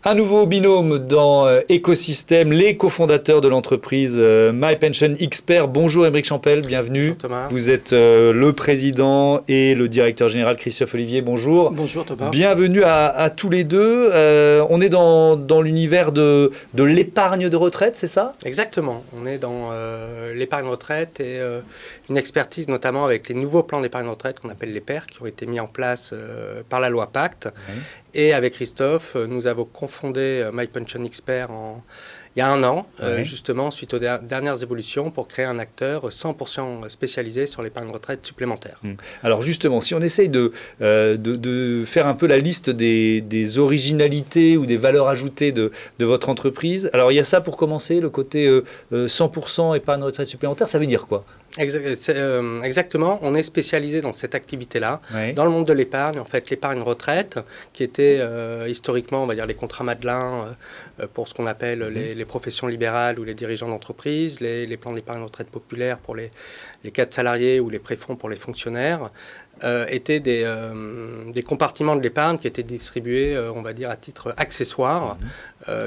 Un nouveau binôme dans Écosystème, les cofondateurs de l'entreprise MyPensionXpert. Bonjour Aymeric Champel, bienvenue. Bonjour Thomas. Vous êtes le président et le directeur général Christophe Olivier. Bonjour. Bonjour Thomas. Bienvenue à tous les deux. On est dans l'univers de l'épargne de retraite, c'est ça ? Exactement. On est dans l'épargne retraite et une expertise notamment avec les nouveaux plans d'épargne retraite qu'on appelle les PER qui ont été mis en place par la loi Pacte. Oui. Et avec Christophe, nous avons confondé MyPensionXpert il y a un an, justement, suite aux dernières évolutions, pour créer un acteur 100% spécialisé sur l'épargne retraite supplémentaire. Alors justement, si on essaye de faire un peu la liste des originalités ou des valeurs ajoutées de votre entreprise, alors il y a ça pour commencer, le côté 100% épargne retraite supplémentaire, ça veut dire quoi ? Exactement, on est spécialisé dans cette activité-là, dans le monde de l'épargne. En fait, l'épargne retraite, qui était historiquement, on va dire, les contrats Madelin pour ce qu'on appelle les professions libérales ou les dirigeants d'entreprise, les plans d'épargne retraite populaire pour les cadres salariés ou les préfonds pour les fonctionnaires, étaient des compartiments de l'épargne qui étaient distribués, on va dire, à titre accessoire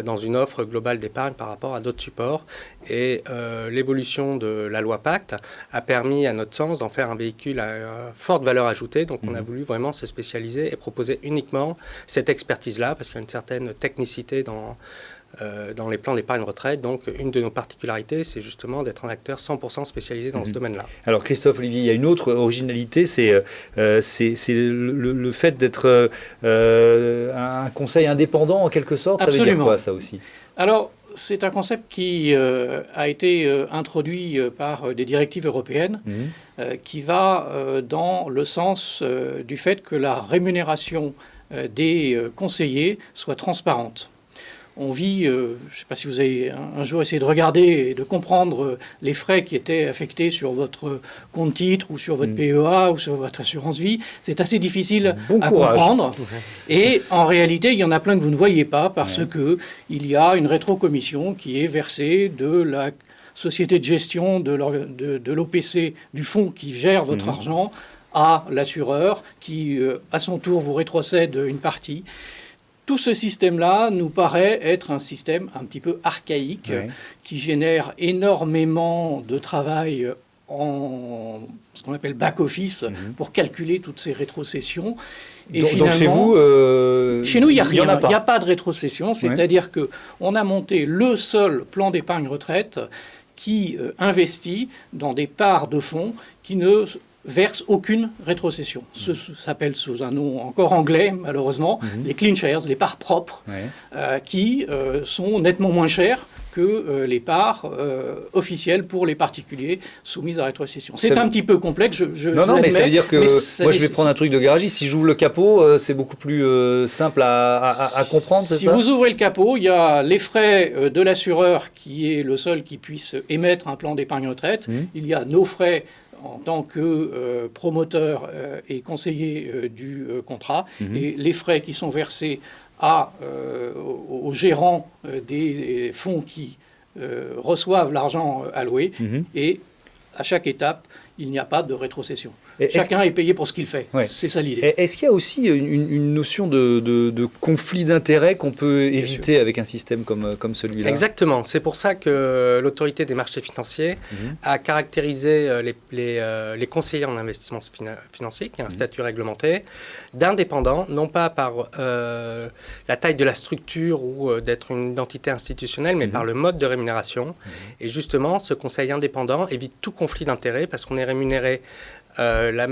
dans une offre globale d'épargne par rapport à d'autres supports. Et l'évolution de la loi Pacte a permis, à notre sens, d'en faire un véhicule à forte valeur ajoutée. Donc, on a voulu vraiment se spécialiser et proposer uniquement cette expertise-là, parce qu'il y a une certaine technicité dans les plans d'épargne retraite. Donc, une de nos particularités, c'est justement d'être un acteur 100% spécialisé dans ce domaine-là. Alors, Christophe Olivier, il y a une autre originalité, c'est le fait d'être un conseil indépendant, en quelque sorte. Absolument. Ça veut dire quoi, ça aussi ? Alors, c'est un concept qui a été introduit par des directives européennes qui va dans le sens du fait que la rémunération des conseillers soit transparente. On vit, je ne sais pas si vous avez un jour essayé de regarder et de comprendre les frais qui étaient affectés sur votre compte titre ou sur votre PEA ou sur votre assurance vie. C'est assez difficile à comprendre. Et en réalité, il y en a plein que vous ne voyez pas parce qu'il y a une rétrocommission qui est versée de la société de gestion de l'OPC, du fonds qui gère votre argent, à l'assureur qui, à son tour, vous rétrocède une partie. Tout ce système-là nous paraît être un système un petit peu archaïque qui génère énormément de travail en ce qu'on appelle back-office pour calculer toutes ces rétrocessions. Et donc chez vous, chez nous, il n'y a rien. Il n'y a pas de rétrocession. C'est-à-dire qu'on a monté le seul plan d'épargne retraite qui investit dans des parts de fonds qui ne verse aucune rétrocession. Ça s'appelle sous un nom encore anglais, malheureusement, les clean shares, les parts propres, qui sont nettement moins chères que les parts officielles pour les particuliers soumises à rétrocession. C'est un petit peu complexe, Non, mais ça veut dire que moi je vais prendre un truc de garagiste, si j'ouvre le capot, c'est beaucoup plus simple à comprendre, c'est ça ? Si vous ouvrez le capot, il y a les frais de l'assureur qui est le seul qui puisse émettre un plan d'épargne retraite. Il y a nos frais en tant que promoteur et conseiller du contrat, et les frais qui sont versés aux gérants des fonds qui reçoivent l'argent alloué, et à chaque étape, il n'y a pas de rétrocession. Chacun est payé pour ce qu'il fait. C'est ça l'idée. Est-ce qu'il y a aussi une notion de conflit d'intérêts qu'on peut éviter avec un système comme celui-là ? Exactement. C'est pour ça que l'autorité des marchés financiers a caractérisé les conseillers en investissement financier, qui est un statut réglementé, d'indépendants, non pas par la taille de la structure ou d'être une identité institutionnelle, mais par le mode de rémunération. Et justement, ce conseil indépendant évite tout conflit d'intérêts parce qu'on est rémunéré le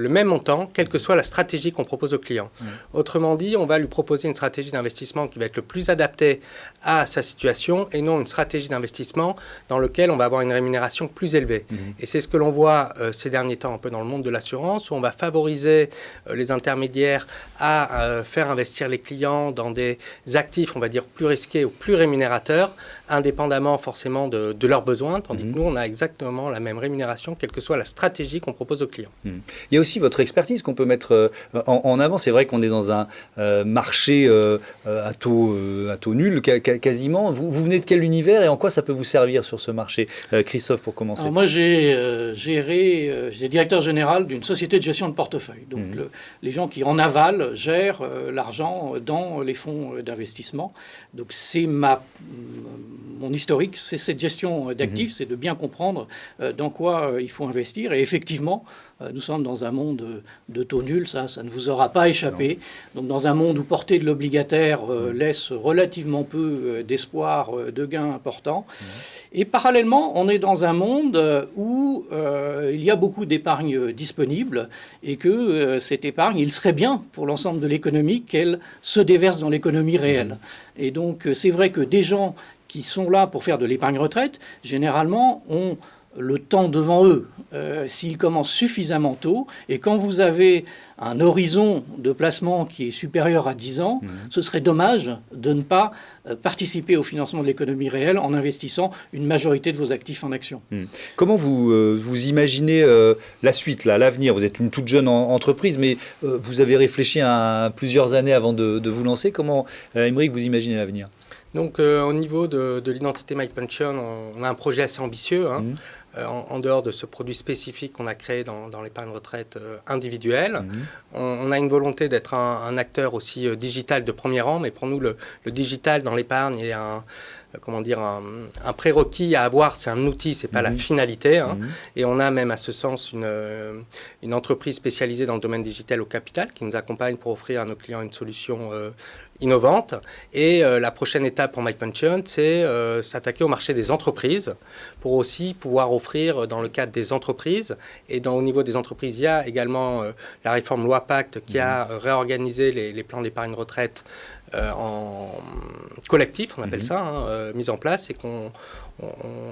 même montant, quelle que soit la stratégie qu'on propose au client. Autrement dit, on va lui proposer une stratégie d'investissement qui va être le plus adaptée à sa situation et non une stratégie d'investissement dans laquelle on va avoir une rémunération plus élevée. Et c'est ce que l'on voit ces derniers temps un peu dans le monde de l'assurance, où on va favoriser les intermédiaires à faire investir les clients dans des actifs, on va dire, plus risqués ou plus rémunérateurs, indépendamment forcément de leurs besoins, tandis que nous, on a exactement la même rémunération, quelle que soit la stratégie qu'on propose au clients. Il y a aussi votre expertise qu'on peut mettre en avant. C'est vrai qu'on est dans un marché à taux nul, quasiment. Vous venez de quel univers et en quoi ça peut vous servir sur ce marché? Christophe, pour commencer. Alors moi, j'ai directeur général d'une société de gestion de portefeuille. Donc, les gens qui, en aval, gèrent l'argent dans les fonds d'investissement. Donc, c'est mon historique, c'est cette gestion d'actifs, c'est de bien comprendre dans quoi il faut investir. Et effectivement, nous sommes dans un monde de taux nuls, ça ne vous aura pas échappé. Non. Donc, dans un monde où porter de l'obligataire laisse relativement peu d'espoir de gains importants. Et parallèlement, on est dans un monde où il y a beaucoup d'épargne disponible et que cette épargne, il serait bien pour l'ensemble de l'économie qu'elle se déverse dans l'économie réelle. Et donc, c'est vrai que des gens qui sont là pour faire de l'épargne retraite, généralement, ont le temps devant eux, s'ils commencent suffisamment tôt. Et quand vous avez un horizon de placement qui est supérieur à 10 ans, ce serait dommage de ne pas participer au financement de l'économie réelle en investissant une majorité de vos actifs en actions. Comment vous imaginez la suite, l'avenir? Vous êtes une toute jeune entreprise, mais vous avez réfléchi à plusieurs années avant de vous lancer. Comment, Aymeric, vous imaginez l'avenir? Donc, au niveau de l'identité MyPension, on a un projet assez ambitieux. En dehors de ce produit spécifique qu'on a créé dans l'épargne retraite individuelle. On a une volonté d'être un acteur aussi digital de premier rang, mais pour nous, le digital dans l'épargne est un prérequis à avoir. C'est un outil, c'est pas la finalité. Et on a même à ce sens une entreprise spécialisée dans le domaine digital au capital qui nous accompagne pour offrir à nos clients une solution innovante. Et la prochaine étape pour MyPension, c'est s'attaquer au marché des entreprises pour aussi pouvoir offrir dans le cadre des entreprises. Et au niveau des entreprises, il y a également la réforme loi Pacte qui a réorganisé les plans d'épargne retraite en collectif, on appelle ça, mise en place, et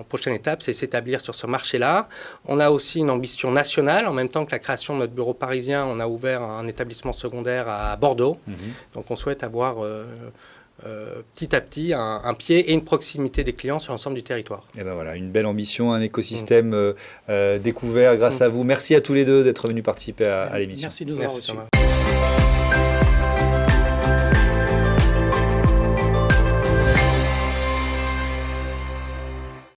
prochaine étape, c'est s'établir sur ce marché-là. On a aussi une ambition nationale. En même temps que la création de notre bureau parisien, on a ouvert un établissement secondaire à Bordeaux. Donc on souhaite avoir petit à petit un pied et une proximité des clients sur l'ensemble du territoire. Et ben voilà, une belle ambition, un écosystème découvert grâce à vous. Merci à tous les deux d'être venus participer à l'émission. Merci de nous avoir reçus.